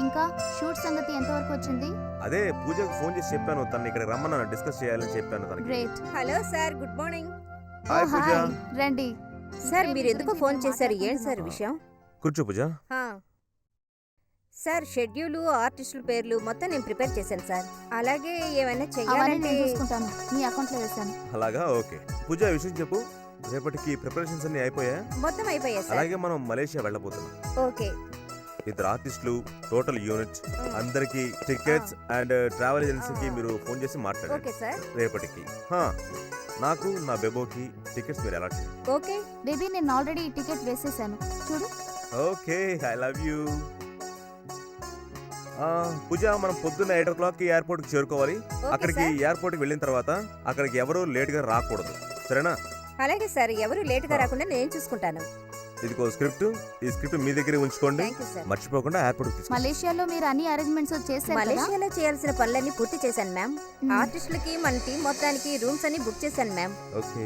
ఇంకా షూట్ సంగతి ఎంతవరకు వచ్చింది? అదే పూజకు ఫోన్ చేసి చెప్పాను, తను ఇక్కడ రమ్మన్నాను, డిస్కస్ చేయాలని చెప్పాను తనకి. Great. Hello sir, good morning. Hi Pooja. రండి సార్, మీరు ఎందుకు ఫోన్ చేశారు? ఏంటి సార్ విషయం? కూర్చో పూజ. సార్, షెడ్యూల్, ఆర్టిస్టుల పేర్లు మొత్తం నేను ప్రిపేర్ చేశాను సార్. అలాగే ఏమైనా అవన్నీ చెయ్యాలంటే నేను చూసుకుంటాను. మీ అకౌంట్ లో వేసాను. అలాగా, ఓకే. పూజ విషయం చెప్పు, రేపటికి ప్రిపరేషన్స్ అన్ని అయిపోయా? మొత్తం అయిపోయా సార్. అలాగే మనం మలేషియా వెళ్ళబోతున్నాం. ఓకే. ఇద్దరు ఆర్టిస్టులు, టోటల్ యూనిట్, అందరికి టికెట్స్ అండ్ ట్రావెల్ ఏజెన్సీకి మీరు ఫోన్ చేసి మాట్లాడండి ఓకే సార్. రేపటికి. నాకు నా బెబోకి టికెట్స్ మీరు ఎలా చేయండి. ఓకే బేబీ, నేను ఆల్రెడీ టికెట్ వేసేసాను, చూడు. Okay, I love you. Pooja, మనం పొద్దున్న 8 o'clock ఎయిర్పోర్ట్ కి చేరుకోవాలి. అక్కడికి ఎయిర్పోర్ట్ కి వెళ్ళిన తర్వాత అక్కడికి ఎవరు లేట్ గా రాకూడదు, సరేనా? అలాగే సార్, ఎవరు లేట్ గా రాకుండా నేను చూసుకుంటాను. ఇదిగో స్క్రిప్ట్, ఈ స్క్రిప్ట్ మీ దగ్గరే ఉంచుకోండి, థ్యాంక్ యూ సార్. మర్చిపోకుండా ఎయిర్పోర్ట్ కి. మలేషియాలో మీరు అన్ని అరేంజ్మెంట్స్ చేశారు కదా? మలేషియాలో చేయాల్సిన పనులన్నీ పూర్తి చేశాను మ్యామ్. ఆర్టిస్టులకి మన టీం మొత్తానికి రూమ్స్ అన్ని బుక్ చేశాను మ్యామ్. ఓకే.